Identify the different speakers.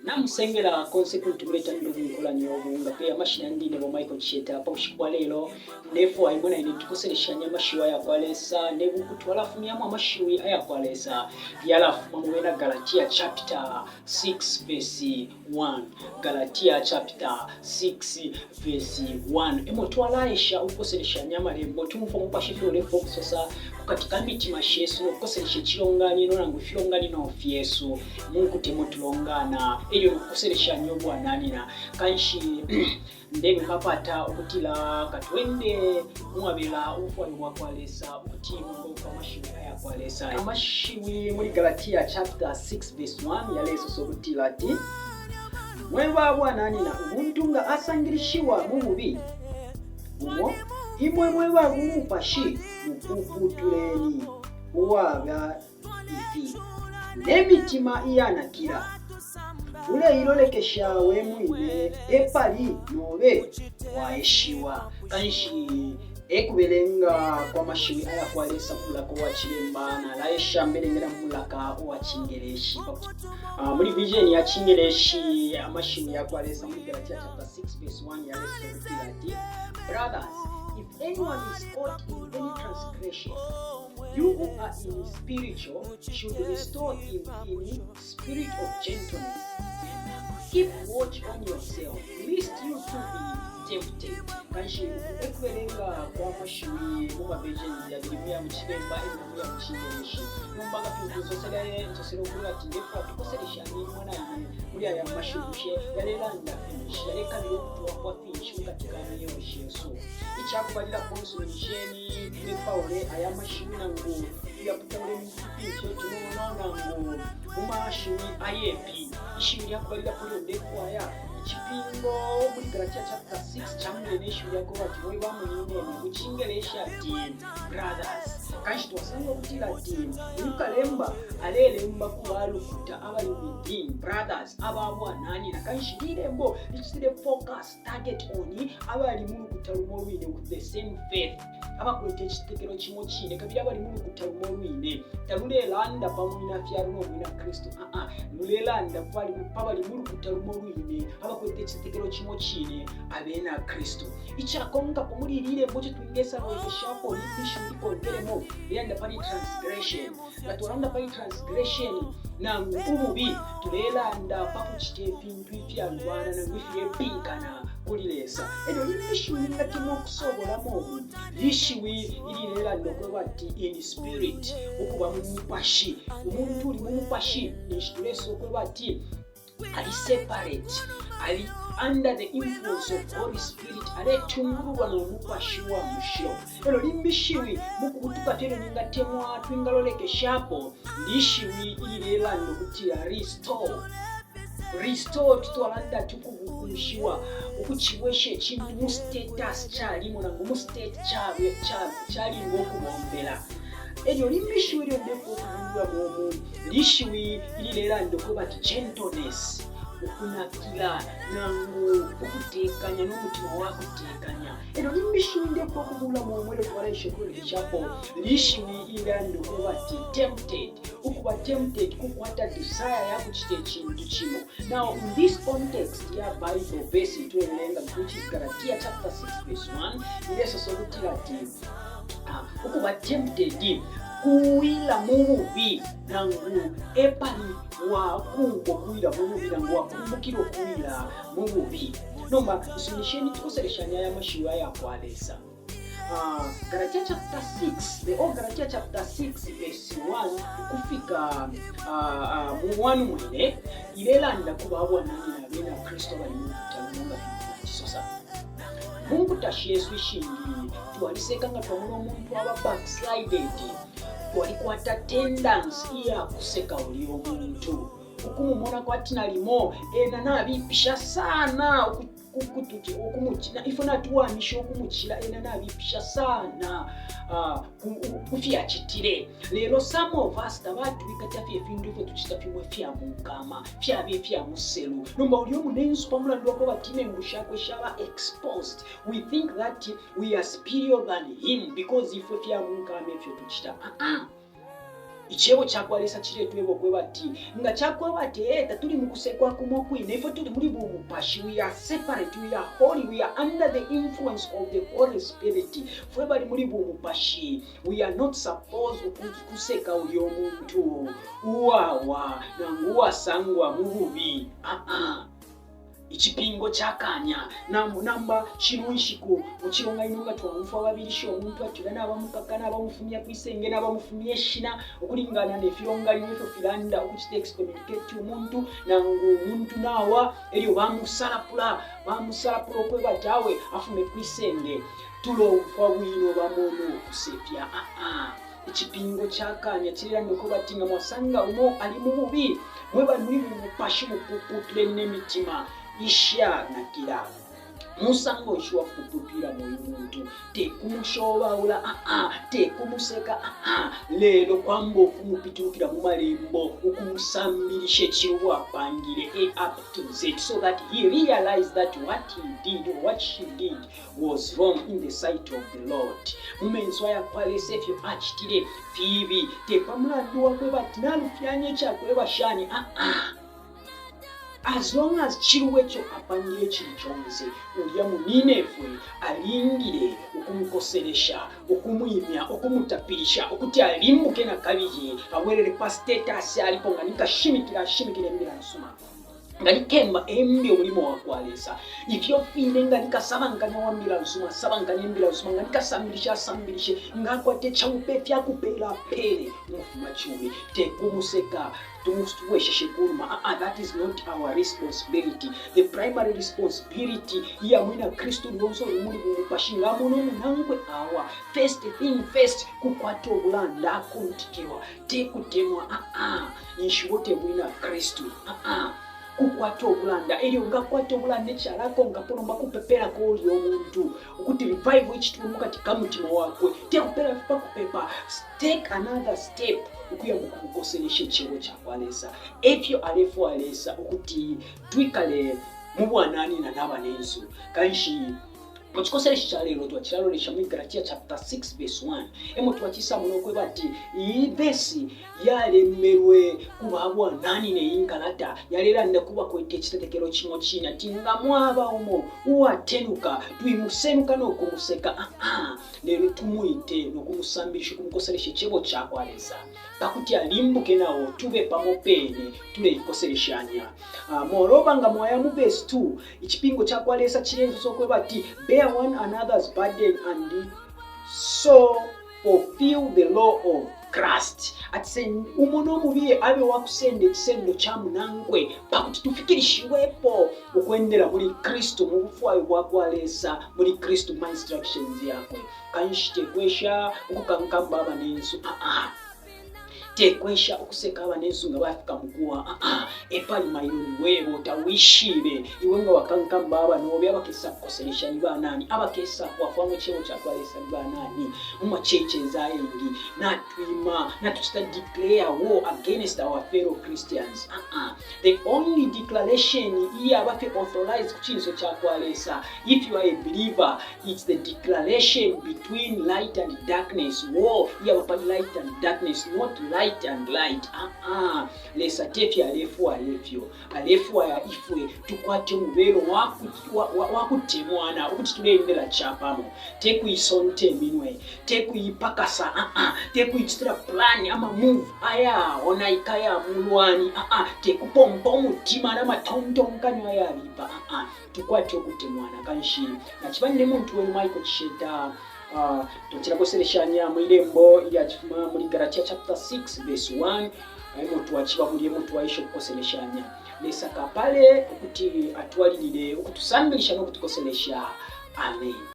Speaker 1: namusengera consequent muleta ndubikola nyobu nga pe amashina ndine bo Michael Cheta pa ushikwa lelo nefo aibona ine tukosereshanya amashiwa yakwalesa nebu kutwala fumyamu amashiwi ayakwalesa yalafu mwena Galatia chapter 6 verse 1 Galatia chapter 6 verse 1 emo twalaisha ukosereshanya malembo tumufo mupashifyo lefo kusosa katika mitima shesu okukoseresha ekirongani nonangu filongani no Yesu Mungu temutulongana elyo okukoseresha nyobo ananina kanshi ndebe kapata okutila katwende mwabela ufwa kwalesa okuti Mungu kamashiwi ayakwalesa amashiwi muri Galatia chapter 6 verse 1 yaleso sokutila ati mweba bwananina umuntu nga asangirishiwa mu bubi bumo imwe mweba bumupashi mukuputuleni uwaba ifi nemitima iyanakira ule ilolekeshawe mwine epali nobe waeshiwa kanshi ekubelenga kwa mashiwi ayakwalesa mulaka wachilembana laesha mbelengera mulaka wachingereshi muri vision ya chingereshi amashiwi yakwalesa muri Galatia chapter 6 verse 1 yaleso kutilati brothers, if anyone is caught in any transgression, you who are in spiritual should restore him in spirit of gentleness. Keep watch on yourself, lest you too be tempted. Kanshi ekwerenga kwa mashiwi muma vision ya Biblia mchibemba ina ya mchingereshi nombaga tuzoselaye ntosero ati ndefa tukoseresha ni mwana yane muri aya mashiwishe yarelanda finisha yareka byo kwa finisha katika niyo Yesu ichakubalira consolation ne Paule aya mashiwi nangu yaputawule mpicho tunonaona ngo muma mashiwi ayepi ishiwi yakubalira kuri ndeko aya chipingo muri Galatia chapter 6 chamwe neshu yako bati muri bamunine kuchingeresha ati brothers kanshi twasanga kutira ati ukalemba alelemba kubalukuta abali within brothers ababwanani na kanshi dirembo lichire focus target on abali mu kutarumo wine with the same faith abakwete chitekero chimo chine kabira abali mu kutarumo wine talulelanda pamwina fyaruno mwina Kristo nulelanda kwali pabali mu kutarumo wine abakwete chitekero chimo chine abena Kristo ichakonga pomulirire mboje twingesa roeshapo lipisho likongeremo yanda pani transgression batolanda pani transgression na ububi tulelanda pakuchite bintu byalwana na mwifiye pinkana kulilesa edo lishiwi ngakimo kusobola mo lishiwi ililera ndokwe bati in spirit ukuba mupashi umuntu uli mupashi nishituleso kwe bati ali separate ali under the influence of Holy Spirit ale tungurwa no mupashiwa mushyo ero limbishiwi mukutuka tero ningatemwa twingaloleke shapo lishiwi ililera ndokutira restore tutwalanda tukuvukumishiwa ukuchiweshe ekintu mu status kyalimu nangu mu state kyali ngokubombera elyo limbishiwi lyondekuokundwa momu lishiwi ililera ndokuba ti gentleness okunakira nangu okutekanya n'omutima wakutekanya ero limbishiwi ndekuokubula momwelo twalaishe kulechapo lishiwi ililera ndokuba ti tempted ukuba tempted kukwata desire yakuchita ekintu kimo. Now in this context ya Bible verse itwelenga which is Galatia chapter 6 verse 1 ileso sokutira ati ukuba tempted kuwila mububi nangu epani wakungo kuwila mububi nangu wakumbukira kuwila mububi nomba usinisheni tukosereshanya ya mashiwa yakwalesa Galatia chapter 6 the Galatia chapter 6 verse 1 kufika mu 1 mwene ilelanda kubabwa nani na bena Kristo bali mu kutamunga kisosa Mungu tashiyesu shingi tuwaliseka nga twamuno omuntu aba backslided twalikwata tendency iya kuseka oli omuntu okumumona kwati nalimo nanabipisha sana okumuchina ifuna tuwanisha okumuchira nanabipisha sana kufya chitire lero some of us tabatu bikatafye findu fo tuchitafye fya mukama fya muselu nomba uli omunenzu pamula ndwako batime ngushakwe shaba exposed we think that we are superior than him because if fya mukama fyo tuchita ichebo chakwalesa chiretwebo kwe bati nga chakwa bati tuli mukusekwa kumokwi nefo tuli muri bumupashi. We are separate, we are holy, we are under the influence of the Holy Spirit. Fwe bali muri bumupashi, we are not supposed kuseka uyo muntu uwawa nanguwa sangwa mububi. Ichipingo chakanya namba chiruishiku muchironga inonga twamufa babirisho omuntu atula n'abamukakana abamufumya kwisenge n'abamufumya shina okulingana nefironga linefo filanda okuchite excommunicate omuntu nangu omuntu nawa elio bamusalapula okwe batawe afume kwisenge tulofa bwino bamono kusefya. Ichipingo chakanya chirira ko batinga mwasanga umo ali mu bubi mwe bali muri bupashi mupuputule n'emitima isha nakira musango ishwa kupupira mu muntu te kumushobaula te kumuseka lero kwambo kumupitukira mu malembo ukumusambirishe chirubu apangire up to Z so that he realized that what he did or what she did was wrong in the sight of the Lord. Mumenswa ya kwalese fyo achitire fibi te pamlandu wakwe batinalufyanye chakwe bashani as long as chiruwecho apangire chiri chonse ulya muninefwe alingire okumukoseresha okumwimya okumutapirisha okuti alimbuke na kabije awerere pa status alipo nga nikashimikira embira nsuma ngani kemba embi omulimo wakwalesa ifyo fine nga nikasabanganya wambira nsuma sabanganya embira nsuma nga nikasambirishe ngakwate chawupefya kupela pele mufuma chumi tekumuseka tumuwesheshe kuruma. That is not our responsibility. The primary responsibility ya mwina Kristo lonso lumuli bumupashinga muno munangwe awa first thing first kukwata obulanda akuntikiwa tekutemwa inshibote mwina Kristo kukwata obulanda elio ngakwata obulanda ekyalako nga pono bakupepera ko oli omuntu okuti revive ekitundu kati kamutima wakwe tekupera kupepa. Take another step ukuya mukukoseresha ekibo kyakwalesa efyo alefu alesa okuti twikale mu bwanani na n'abanenzu kanshi muchikoseresha kyalero twakiralolesha mu Galatia chapter 6 verse 1 emo twakisa muno kwe bati ibesi yalemerwe kubabwa nani ne inkalata yalera ndakuba kwete ekitetekero kimo kina tinga mwaba omo uwatenuka twimusenuka n'okumuseka lero tumuite n'okumusambirisha kumukoseresha ekibo kyakwalesa pakuti alimbuke nawo tube pamopene tule ikosereshanya. Moreover nga mwaya mu verse 2 ikipingo kyakwalesa kirenzo sokwe bati bear one another's burden and so fulfill the law of Christ. Atse umono mubiye abe wakusende ekisendo kyamunangwe pakuti tufikirishiwepo okwendera muri Kristo mu bufwayo bwakwalesa muri Kristo my instructions yakwe kanshite kwesha okukankamba abanensu tekwesha okuseka abanensu nga bafika mukuwa epali mayironi webo tawishibe iwe nga wakankamba abano byabakesa kukoseresha nibanani abakesa kwafamu cheo kyakwalesa nibanani mu cheche zayengi natwima natusta declare war against our fellow Christians. The only declaration here abafe authorized kuchinzo kyakwalesa if you are a believer it's the declaration between light and darkness. War here about light and darkness, not light and light. Lesa tefi alefu ya ifwe tukwate mubero wakutemwana okuti tulendera chapamo teku isonte minwe teku ipakasa teku ichitira plan ama move aya onaikaya mulwani teku pompa omutima n'amatontonkanywa yabipa tukwate okutemwana kanshi nakibanye muntu we Michael Cheta tukirakosereshanya mu irembo ya kifuma muri Galatia chapter 6 verse 1 muntu wakibabuliye muntu waisho kukosereshanya lesa kapale okuti atwalirire okutusambirisha no kutukoseresha. Amen.